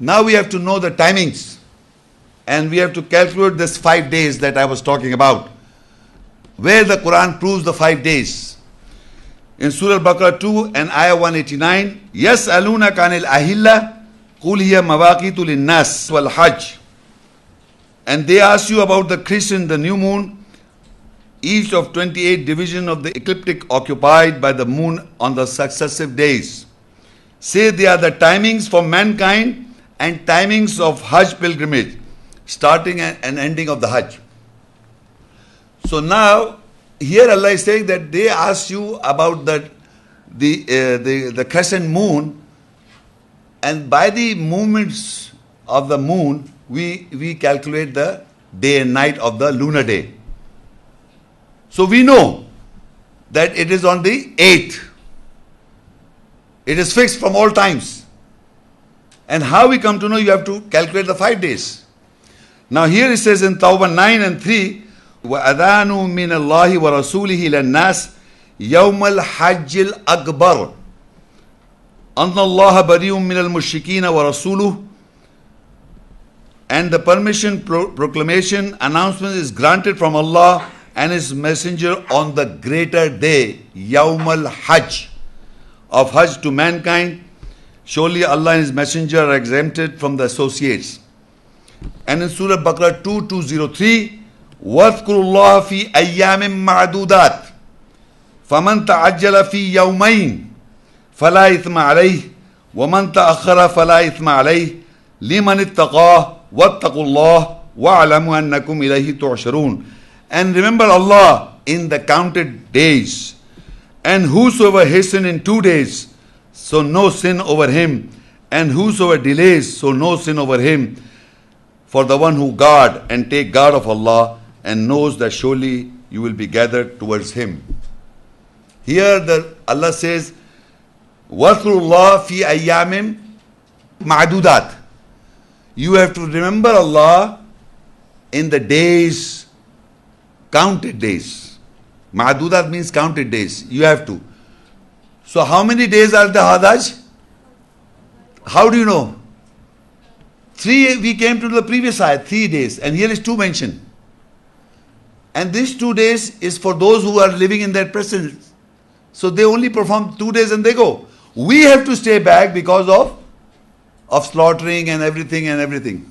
Now we have to know the timings. And we have to calculate this 5 days that I was talking about, where the Quran proves the 5 days. In Surah Al-Baqara 2 and Ayah 189, يَسْأَلُونَكَ عَنِ الْأَهِلَّةِ قُلْ هِيَ مَوَاقِيتُ لِلنَّاسِ وَالْحَجِّ. And they ask you about the crescent, the new moon, each of 28 divisions of the ecliptic occupied by the moon on the successive days. Say they are the timings for mankind and timings of Hajj pilgrimage, starting and ending of the Hajj. So now, here Allah is saying that they ask you about the crescent moon, and by the movements of the moon, we calculate the day and night of the lunar day. So we know that it is on the 8th. It is fixed from all times. And how we come to know? You have to calculate the 5 days. Now here it says in Tauba 9 and 3, وَأَذَانُ مِنَ اللَّهِ وَرَسُولِهِ لَلنَّاسِ يَوْمَ الْحَجِّ الْأَكْبَرِ أَنَّ اللَّهَ بَرِيءٌ مِنَ الْمُشْرِكِينَ وَرَسُولُهُ. And the permission, proclamation, announcement is granted from Allah and His Messenger on the greater day, Yawm al-Hajj, of Hajj to mankind. Surely Allah and His Messenger are exempted from the associates. And in Surah Al-Baqara 2:203, وَاذْكُرُوا اللَّهَ فِي أَيَّامٍ مَعْدُودَاتٍ فَمَنْ تَعَجَّلَ فِي يَوْمَيْنِ فَلَا إِثْمَ عَلَيْهِ وَمَنْ تَأَخَّرَ فَلَا إِثْمَ عَلَيْهِ لِمَنِ اتَّقَاهُ وَاتَّقُوا اللَّهَ وَاعْلَمُوا أَنَّكُمْ إِلَيْهِ تُحْشَرُونَ. And remember Allah in the counted days. And whosoever hasten in 2 days, so no sin over him. And whosoever delays, so no sin over him. For the one who guard and take guard of Allah and knows that surely you will be gathered towards Him. Here Allah says, وَاذْكُرُوا اللَّهَ فِي أَيَّامٍ مَعْدُودَاتٍ. You have to remember Allah in the days, counted days. Ma'dudat means counted days. You have to. So how many days are the Hajj? How do you know? 3, we came to the previous ayat, 3 days. And here is 2 mentioned. And these 2 days is for those who are living in their presence. So they only perform 2 days and they go. We have to stay back because of slaughtering and everything.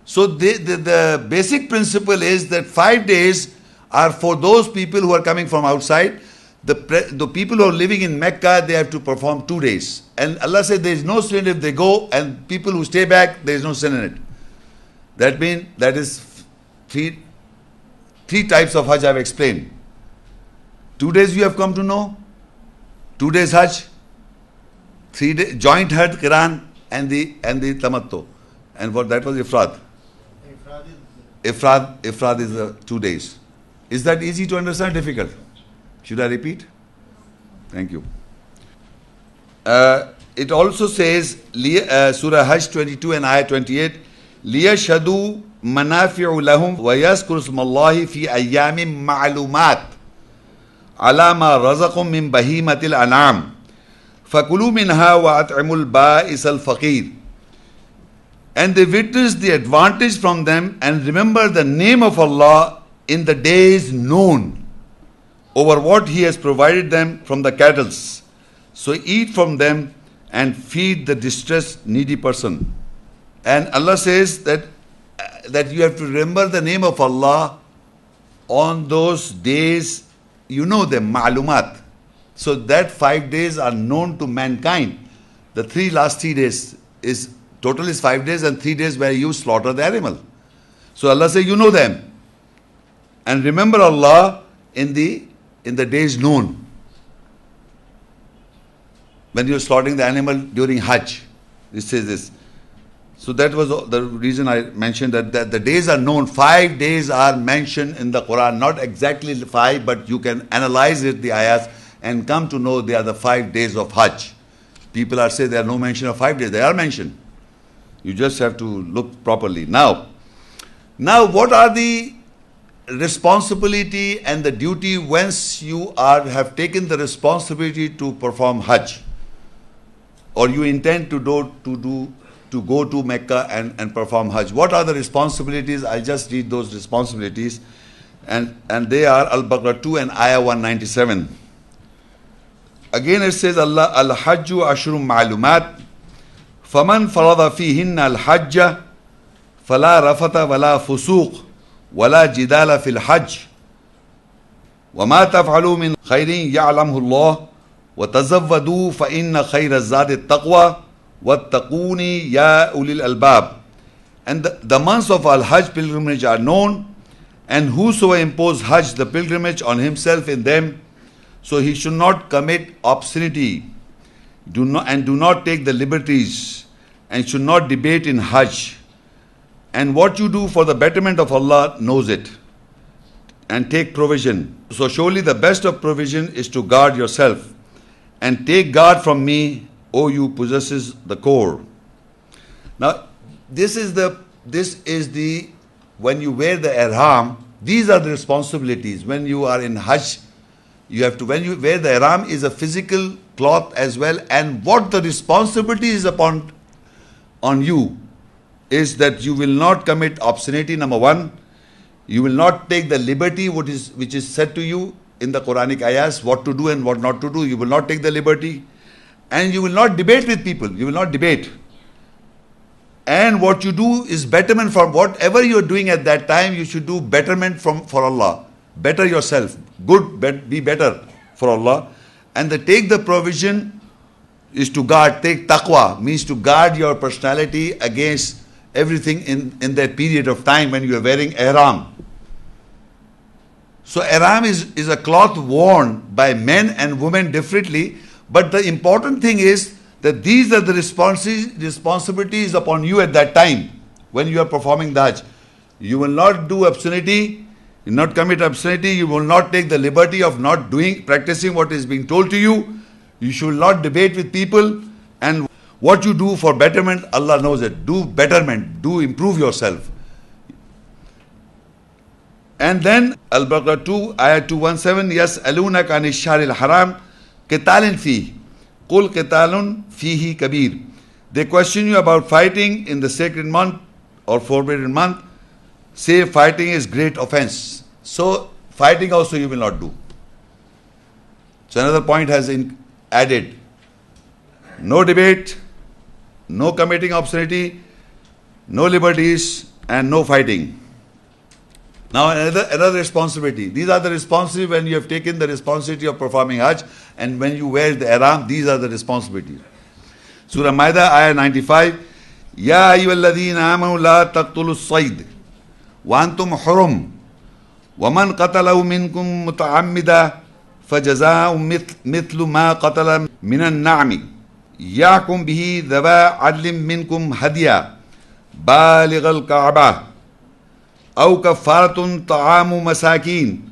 So the basic principle is that 5 days are for those people who are coming from outside. The people who are living in Mecca, they have to perform 2 days. And Allah said there is no sin if they go, and people who stay back, there is no sin in it. That means that is three types of Hajj I have explained. 2 days you have come to know. 2 days Hajj. 3 days joint Hajj, Qiran, and the Tamattu. And what that was Ifrad. Ifrad is 2 days. Is that easy to understand? Difficult? Should I repeat? Thank you. It also says, Surah Hajj 22 and Ayah 28, لِيَشْهَدُوا مَنَافِعُ لَهُمْ وَيَذْكُرُوا اسْمَ اللَّهِ فِي أَيَّامٍ مَعْلُومَاتٍ عَلَى مَا رَزَقَهُم مِّن بَهِيمَةِ الْأَنْعَامِ فَكُلُوا مِنْهَا وَأَطْعِمُوا الْبَائِسَ الْفَقِيرَ. And they witness the advantage from them and remember the name of Allah in the days known over what He has provided them from the cattle. So eat from them and feed the distressed, needy person. And Allah says that you have to remember the name of Allah on those days. You know them, ma'lumat. So that 5 days are known to mankind. The last 3 days is total is 5 days and 3 days where you slaughter the animal. So Allah says you know them. And remember Allah in the days known. When you are slaughtering the animal during Hajj, it says this. So that was the reason I mentioned that the days are known. 5 days are mentioned in the Quran. Not exactly 5, but you can analyze it, the ayahs, and come to know they are the 5 days of Hajj. People are saying there are no mention of 5 days. They are mentioned. You just have to look properly. Now what are the responsibility and the duty once you have taken the responsibility to perform Hajj, or you intend to to go to Mecca and perform Hajj. What are the responsibilities? I'll just read those responsibilities. And they are Al-Baqara 2 and Ayah 197. Again it says, Al-Hajju ashrum ma'lumat. فَمَنْ فَرَضَ فِيهِنَّ الْحَجَّ فَلَا رَفَثَ وَلَا فُسُوقَ وَلَا جِدَالَ فِي الْحَجِّ وَمَا تَفْعَلُوا مِنْ خَيْرٍ يَعْلَمْهُ اللَّهُ وَتَزَوَّدُوا فَإِنَّ خَيْرَ الزَّادِ التَّقْوَى وَاتَّقُونِ يَا أُولِي الْأَلْبَابِ. And the months of Al-Hajj pilgrimage are known, and whosoever impose Hajj, the pilgrimage, on himself in them, so he should not commit obscenity, do not take the liberties, and should not debate in Hajj. And what you do for the betterment of Allah knows it, and take provision. So surely the best of provision is to guard yourself, and take guard from me, O you possesses the core. Now, this is the when you wear the ihram, these are the responsibilities. When you are in Hajj, you have to, when you wear the ihram, is a physical cloth as well, and what the responsibility is on you is that you will not commit obscenity, number one. You will not take the liberty which is said to you in the Quranic ayahs, what to do and what not to do. You will not take the liberty, and you will not debate with people. You will not debate. And what you do is betterment for whatever you are doing at that time. You should do betterment for Allah. Better yourself. Good, be better for Allah. And take the provision is to guard. Take taqwa, means to guard your personality against everything in that period of time when you are wearing ihram. So ihram is a cloth worn by men and women differently. But the important thing is that these are the responsibilities upon you at that time when you are performing the Hajj. You will not do obscenity, you will not commit obscenity, you will not take the liberty of not practicing what is being told to you. You should not debate with people, and what you do for betterment, Allah knows it. Do betterment, do improve yourself. And then Al-Baqara 2, Ayah 217, يَسْأَلُونَكَ عَنِ الشَّهْرِ الْحَرَامِ قِتَالٍ فِيهِ قُلْ قِتَالٌ فِيهِ كَبِيرٌ. They question you about fighting in the sacred month or forbidden month. Say fighting is great offense. So fighting also you will not do. So another point has added. No debate, no committing obscenity, no liberties, and no fighting. Now another responsibility. These are the responsibilities when you have taken the responsibility of performing Hajj, and when you wear the ihram, these are the responsibilities. Surah Maida, Ayah 95. Ya ayyuhalladhina amanu la taqtulus sayd wa antum hurum wa man qatalahu minkum muta'ammida fajaza'un mithlu ma qatala minan na'mi ya'kum bihi dhawa adlim minkum hadiya balighal ka'bah أو كفارة طعام مساكين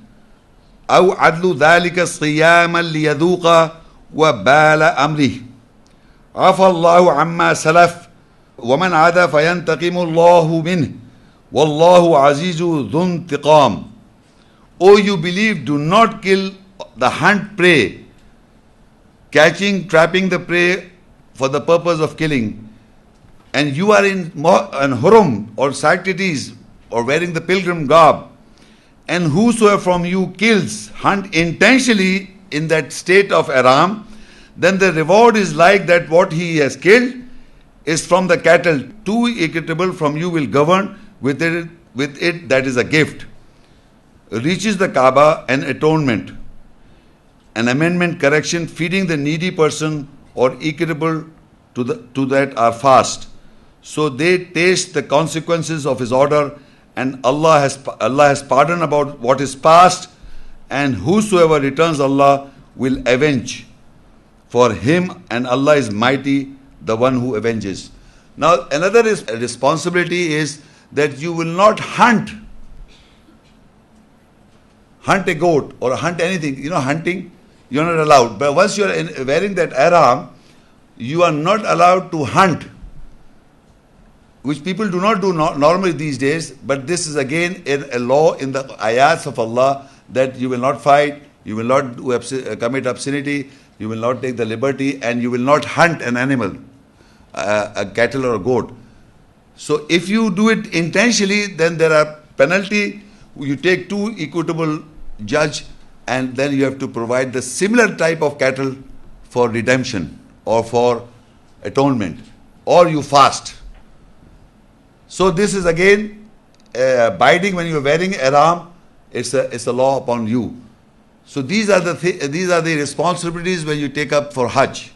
أو عدل ذلك صياما ليذوق وبال أمره عفى الله عما سلف ومن عاد فينتقم الله منه والله عزيز ذو انتقام. O you believe, do not kill the hunt prey, trapping the prey for the purpose of killing, and you are in hurum or sanctities, or wearing the pilgrim garb, and whosoever from you kills, hunt intentionally in that state of ihram, then the reward is like that what he has killed is from the cattle. Two equitable from you will govern with it that is a gift. Reaches the Kaaba, an atonement, an amendment, correction, feeding the needy person, or equitable to that are fast. So they taste the consequences of his order, and Allah has pardoned about what is past, and whosoever returns Allah will avenge for him, and Allah is mighty, the one who avenges. Now another responsibility is that you will not hunt a goat or hunt anything. You know, hunting, you are not allowed. But once you are wearing that ihram, you are not allowed to hunt, which people do not do normally these days. But this is again a law in the ayats of Allah, that you will not fight, you will not commit obscenity, you will not take the liberty, and you will not hunt an animal. a cattle or a goat. So if you do it intentionally, then there are penalty. You take two equitable judge, and then you have to provide the similar type of cattle for redemption or for atonement, or you fast. So this is again biding when you are wearing ihram. It's a law upon you. So these are the responsibilities when you take up for Hajj.